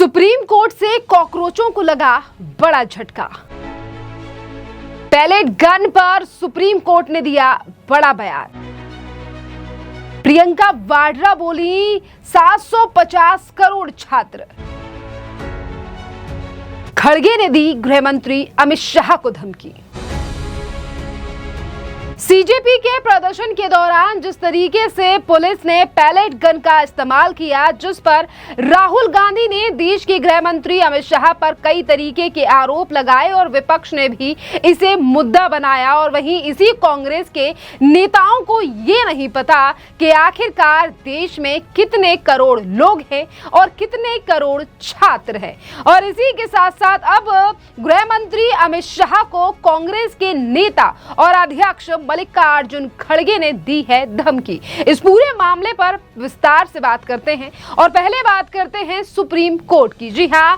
Supreme court से कॉकरोचों को लगा बड़ा झटका। पैलेट गन पर सुप्रीम कोर्ट ने दिया बड़ा बयान। प्रियंका वाड्रा बोली 750 करोड़ छात्र। खड़गे ने दी गृह मंत्री अमित शाह को धमकी। सीजेपी के प्रदर्शन के दौरान जिस तरीके से पुलिस ने पैलेट गन का इस्तेमाल किया, जिस पर राहुल गांधी ने देश के गृह मंत्री अमित शाह पर कई तरीके के आरोप लगाए और विपक्ष ने भी इसे मुद्दा बनाया, और वहीं इसी कांग्रेस के नेताओं को ये नहीं पता कि आखिरकार देश में कितने करोड़ लोग हैं और कितने करोड़ छात्र हैं। और इसी के साथ साथ अब गृह मंत्री अमित शाह को कांग्रेस के नेता और अध्यक्ष मल्लिकार्जुन खड़गे ने दी है धमकी। इस पूरे मामले पर विस्तार से बात करते हैं और पहले बात करते हैं सुप्रीम कोर्ट की। जी हाँ,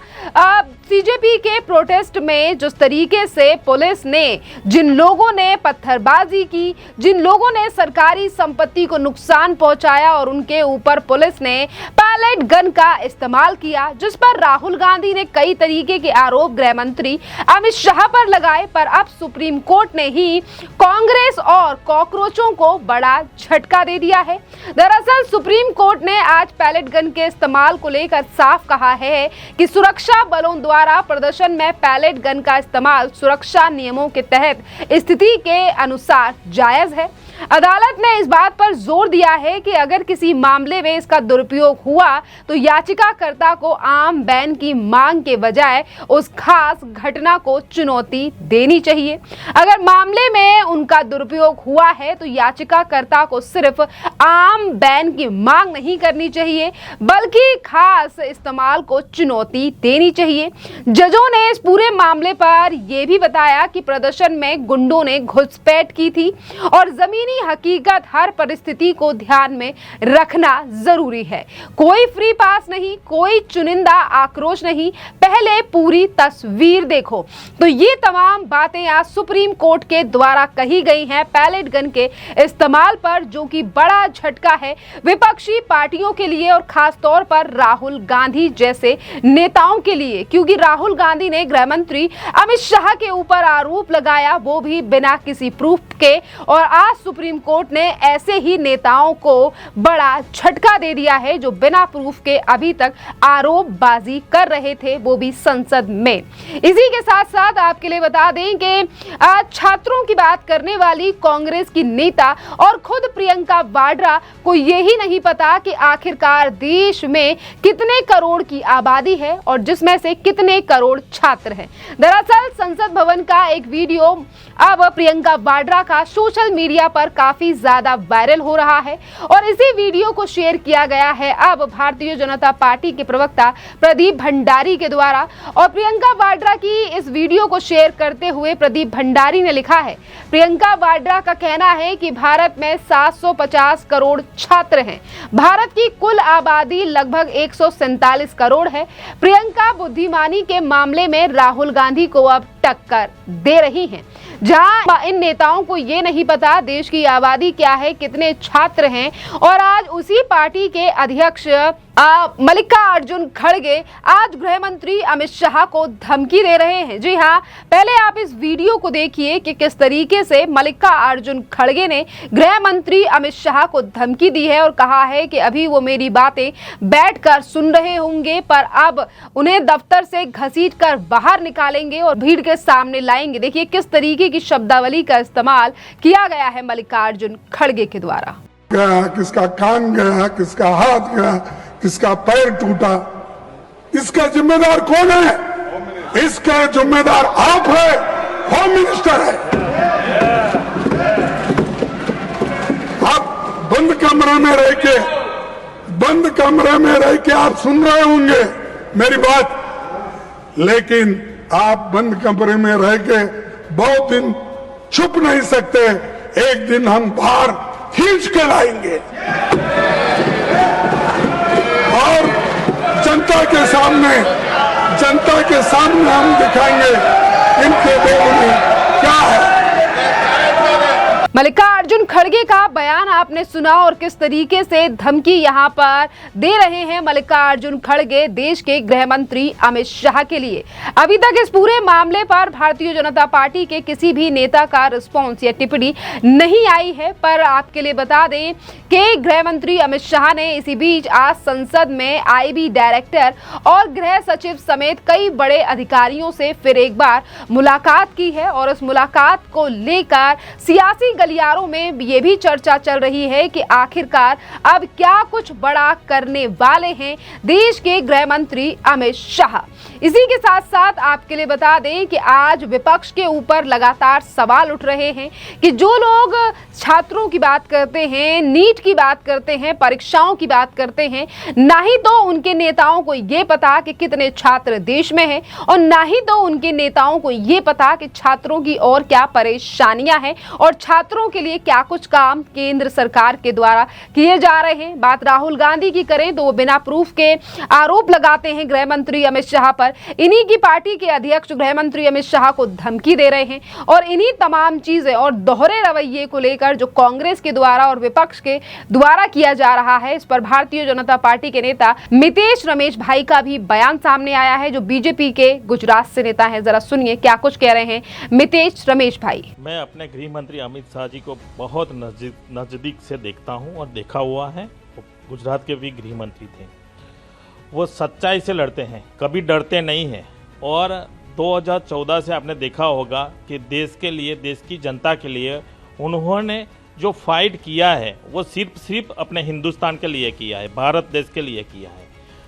सीजेपी के प्रोटेस्ट में जिस तरीके से पुलिस ने जिन लोगों ने पत्थरबाजी की, जिन लोगों ने सरकारी संपत्ति को नुकसान पहुंचाया और उनके ऊपर पुलिस ने पैलेट गन का इस्तेमाल किया, जिस पर राहुल गांधी ने कई तरीके के आरोप गृह मंत्री अमित शाह पर लगाए, पर अब सुप्रीम कोर्ट ने ही कांग्रेस और कॉकरोचों को बड़ा झटका दे दिया है। दरअसल सुप्रीम कोर्ट ने आज पैलेट गन के इस्तेमाल को लेकर साफ कहा है कि सुरक्षा बलों द्वारा प्रदर्शन में पैलेट गन का इस्तेमाल सुरक्षा नियमों के तहत स्थिति के अनुसार जायज है। अदालत ने इस बात पर जोर दिया है कि अगर किसी मामले में इसका दुरुपयोग हुआ तो याचिकाकर्ता को आम बैन की मांग के बजाय उस खास घटना को चुनौती देनी चाहिए। अगर मामले में उनका दुरुपयोग हुआ है तो याचिकाकर्ता को सिर्फ आम बैन की मांग नहीं करनी चाहिए, बल्कि खास इस्तेमाल को चुनौती देनी चाहिए। जजों ने इस पूरे मामले पर यह भी बताया कि प्रदर्शन में गुंडों ने घुसपैठ की थी और जमीनी हकीकत हर परिस्थिति को ध्यान में रखना जरूरी है। कोई फ्री पास नहीं, कोई चुनिंदा आक्रोश नहीं, पहले पूरी तस्वीर देखो। तो ये तमाम बातें आज सुप्रीम कोर्ट के द्वारा कही गई हैं पैलेट गन के इस्तेमाल पर, जो कि बड़ा झटका है विपक्षी पार्टियों के लिए और खास तौर पर राहुल गांधी जैसे नेताओं के लिए, क्योंकि राहुल गांधी ने गृह मंत्री अमित शाह के ऊपर आरोप लगाया, वो भी बिना किसी प्रूफ के, और आज सुप्रीम कोर्ट ने ऐसे ही नेताओं को बड़ा झटका दे दिया है जो बिना प्रूफ के अभी तक आरोपबाजी कर रहे थे, वो भी संसद में। इसी के साथ साथ आपके लिए बता दें कि छात्रों की बात करने वाली कांग्रेस की नेता और खुद प्रियंका वाड्रा को यही नहीं पता कि आखिरकार देश में कितने करोड़ की आबादी है और जिसमें से कितने करोड़ छात्र हैं। दरअसल संसद भवन का एक वीडियो अब प्रियंका वाड्रा का सोशल मीडिया पर काफी ज्यादा वायरल हो रहा है और इसी वीडियो को शेयर किया गया है अब भारतीय जनता पार्टी के प्रवक्ता प्रदीप भंडारी के द्वारा। और प्रियंका वाड्रा की इस वीडियो को शेयर करते हुए प्रदीप भंडारी ने लिखा है, प्रियंका वाड्रा का कहना है कि भारत में 750 करोड़ छात्र हैं। भारत की कुल आबादी लगभग 147 करोड़ है। प्रियंका बुद्धिमानी के मामले में राहुल गांधी को अब टक्कर दे रही हैं। जहां इन नेताओं को ये नहीं पता देश की आबादी क्या है, कितने छात्र हैं, और आज उसी पार्टी के अध्यक्ष मल्लिकार्जुन खड़गे आज गृह मंत्री अमित शाह को धमकी दे रहे हैं। जी हाँ, पहले आप इस वीडियो को देखिए कि किस तरीके से मल्लिकार्जुन खड़गे ने गृह मंत्री अमित शाह को धमकी दी है और कहा है कि अभी वो मेरी बातें बैठकर सुन रहे होंगे, पर अब उन्हें दफ्तर से घसीटकर बाहर निकालेंगे और भीड़ के सामने लाएंगे। देखिए किस तरीके की शब्दावली का इस्तेमाल किया गया है मल्लिकार्जुन खड़गे के द्वारा। किसका कान गया, किसका हाथ गया, किसका पैर टूटा, इसका जिम्मेदार कौन है? इसका जिम्मेदार आप है, होम मिनिस्टर है। आप बंद कमरे में रह के आप सुन रहे होंगे मेरी बात, लेकिन आप बंद कमरे में रह के बहुत दिन छुप नहीं सकते। एक दिन हम बाहर खींच के लाएंगे और जनता के सामने हम दिखाएंगे इनके दिलों में क्या है। मल्लिकार्जुन खड़गे का बयान आपने सुना और किस तरीके से धमकी यहां पर दे रहे हैं मल्लिकार्जुन खड़गे देश के गृह मंत्री अमित शाह के लिए। अभी तक इस पूरे मामले पर भारतीय जनता पार्टी के किसी भी नेता का रिस्पॉन्स या टिप्पणी नहीं आई है, पर आपके लिए बता दें कि गृह मंत्री अमित शाह ने इसी बीच आज संसद में आईबी डायरेक्टर और गृह सचिव समेत कई बड़े अधिकारियों से फिर एक बार मुलाकात की है और इस मुलाकात को लेकर सियासी गलियारों में ये भी चर्चा चल रही है कि आखिरकार अब क्या कुछ बड़ा करने वाले हैं देश के गृह मंत्री अमित शाह। इसी के साथ साथ आपके लिए बता दें कि आज विपक्ष के ऊपर लगातार सवाल उठ रहे हैं कि जो लोग छात्रों की बात करते हैं, नीट की बात करते हैं, परीक्षाओं की बात करते हैं, ना ही तो उनके नेताओं को ये पता कि कितने छात्र देश में हैं और ना ही तो उनके नेताओं को ये पता कि छात्रों की और क्या परेशानियां हैं और छात्रों के लिए क्या कुछ काम केंद्र सरकार के द्वारा किए जा रहे हैं। बात राहुल गांधी की करें तो वो बिना प्रूफ के आरोप लगाते हैं गृह मंत्री अमित शाह पर। इन्हीं की पार्टी के अध्यक्ष गृह मंत्री अमित शाह को धमकी दे रहे हैं और इन्हीं तमाम चीजें और दोहरे रवैये को लेकर जो कांग्रेस के द्वारा और विपक्ष के द्वारा किया जा रहा है, इस पर भारतीय जनता पार्टी के नेता मितेश रमेश भाई का भी बयान सामने आया है, जो बीजेपी के गुजरात से नेता है। जरा सुनिए क्या कुछ कह रहे हैं मितेश रमेश भाई। मैं अपने गृह मंत्री अमित शाह जी को बहुत नजदीक से देखता हूं और देखा हुआ है। गुजरात के भी गृह मंत्री थे, वो सच्चाई से लड़ते हैं, कभी डरते नहीं हैं। और 2014 से आपने देखा होगा कि देश के लिए, देश की जनता के लिए उन्होंने जो फाइट किया है वो सिर्फ अपने हिंदुस्तान के लिए किया है, भारत देश के लिए किया है।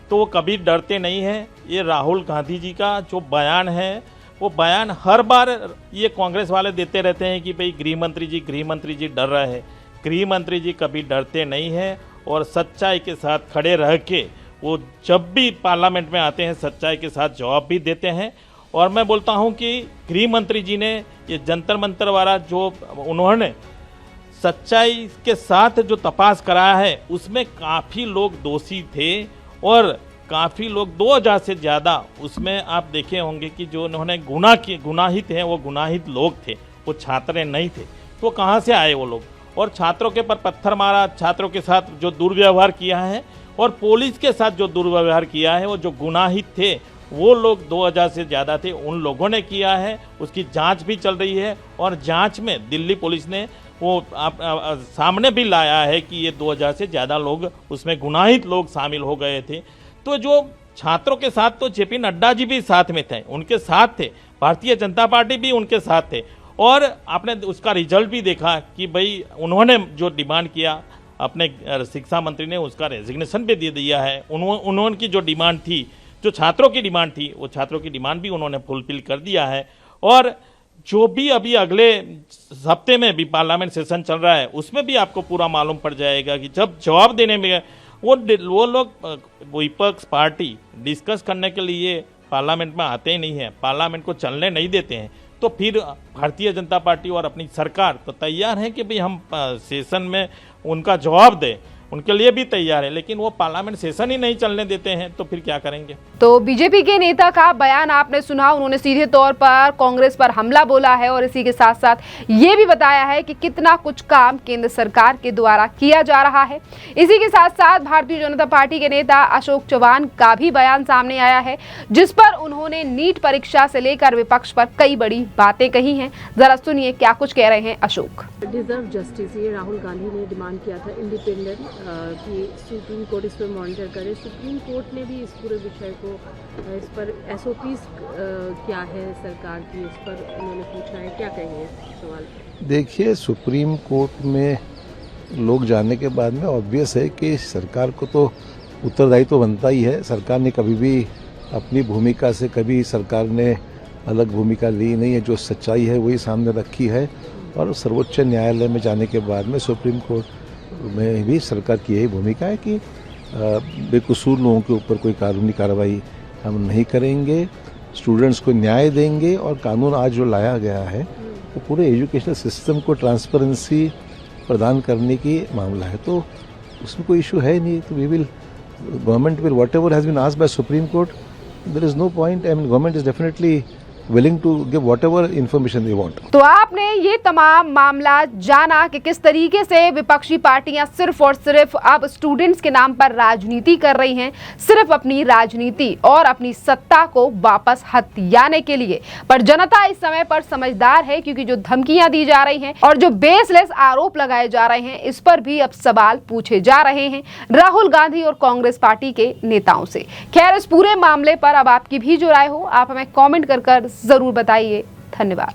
तो वो कभी डरते नहीं हैं। ये राहुल गांधी जी का जो बयान है, वो बयान हर बार ये कांग्रेस वाले देते रहते हैं कि भाई गृह मंत्री जी डर रहे हैं। गृह मंत्री जी कभी डरते नहीं हैं और सच्चाई के साथ खड़े रह के वो जब भी पार्लियामेंट में आते हैं सच्चाई के साथ जवाब भी देते हैं। और मैं बोलता हूं कि गृह मंत्री जी ने ये जंतर मंतर वाला जो उन्होंने सच्चाई के साथ जो तपास कराया है, उसमें काफ़ी लोग दोषी थे और काफ़ी लोग 2000 से ज़्यादा उसमें आप देखे होंगे कि जो उन्होंने गुनाहित हैं, वो गुनाहित लोग थे, वो छात्र नहीं थे। तो कहाँ से आए वो लोग? और छात्रों के पर पत्थर मारा, छात्रों के साथ जो दुर्व्यवहार किया है और पुलिस के साथ जो दुर्व्यवहार किया है, वो जो गुनाहित थे वो लोग 2000 से ज़्यादा थे, उन लोगों ने किया है। उसकी जांच भी चल रही है और जांच में दिल्ली पुलिस ने वो सामने भी लाया है कि ये 2000 से ज़्यादा लोग उसमें गुनाहित लोग शामिल हो गए थे। तो जो छात्रों के साथ तो जेपी नड्डा जी भी साथ में थे, उनके साथ थे, भारतीय जनता पार्टी भी उनके साथ थे। और आपने उसका रिजल्ट भी देखा कि भाई उन्होंने जो डिमांड किया, अपने शिक्षा मंत्री ने उसका रेजिग्नेशन भी दे दिया है। उन्होंने जो डिमांड थी, जो छात्रों की डिमांड थी, वो छात्रों की डिमांड भी उन्होंने फुलफिल कर दिया है। और जो भी अभी अगले हफ्ते में भी पार्लियामेंट सेशन चल रहा है, उसमें भी आपको पूरा मालूम पड़ जाएगा कि जब जवाब देने में वो लोग विपक्ष पार्टी डिस्कस करने के लिए पार्लियामेंट में आते ही नहीं है, पार्लियामेंट को चलने नहीं देते हैं, तो फिर भारतीय जनता पार्टी और अपनी सरकार तो तैयार है कि भाई हम सेशन में उनका जवाब दें, उनके लिए भी तैयार है। लेकिन वो पार्लियामेंट सेशन ही नहीं चलने देते हैं, तो फिर क्या करेंगे? तो बीजेपी के नेता का बयान आपने सुना, उन्होंने सीधे तौर पर कांग्रेस पर हमला बोला है और इसी के साथ साथ ये भी बताया है कि कितना कुछ काम केंद्र सरकार के द्वारा किया जा रहा है। इसी के साथ साथ भारतीय जनता पार्टी के नेता अशोक चौहान का भी बयान सामने आया है, जिस पर उन्होंने नीट परीक्षा से लेकर विपक्ष पर कई बड़ी बातें कही हैं। जरा सुनिए क्या कुछ कह रहे हैं अशोक। डिजर्व जस्टिस, ये राहुल गांधी ने डिमांड किया था इंडिपेंडेंट कि सुप्रीम कोर्ट इस पर मॉनिटर करे। सुप्रीम कोर्ट ने भी इस पूरे विषय को, इस पर एसओपीज क्या है सरकार की, इस पर उन्होंने पूछा है। क्या कहेंगे सवाल? देखिए, सुप्रीम कोर्ट में लोग जाने के बाद में ऑब्वियस है कि सरकार को तो उत्तरदायित्व तो बनता ही है। सरकार ने कभी भी अपनी भूमिका से कभी सरकार ने अलग भूमिका ली नहीं है। जो सच्चाई है वही सामने रखी है और सर्वोच्च न्यायालय में जाने के बाद में सुप्रीम कोर्ट में भी सरकार की यही भूमिका है कि बेकसूर लोगों के ऊपर कोई कानूनी कार्रवाई हम नहीं करेंगे, स्टूडेंट्स को न्याय देंगे। और कानून आज जो लाया गया है वो पूरे एजुकेशनल सिस्टम को ट्रांसपेरेंसी प्रदान करने की मामला है, तो उसमें कोई इशू है नहीं। तो we will, government will, whatever has been asked by supreme court, there is no point. I mean, government is definitely willing to give whatever information they want. तो आपने ये तमाम मामला जाना कि किस तरीके से विपक्षी पार्टियां सिर्फ और सिर्फ अब स्टूडेंट्स के नाम पर राजनीति कर रही हैं, सिर्फ अपनी राजनीति और अपनी सत्ता को वापस हथियाने के लिए। पर जनता इस समय पर समझदार है, क्योंकि जो धमकियां दी जा रही हैं और जो बेसलेस आरोप लगाए जा रहे हैं, इस पर भी अब सवाल पूछे जा रहे हैं राहुल गांधी और कांग्रेस पार्टी के नेताओं से। खैर, इस पूरे मामले पर अब आपकी भी जो राय हो, आप हमें कमेंट कर जरूर बताइए। धन्यवाद।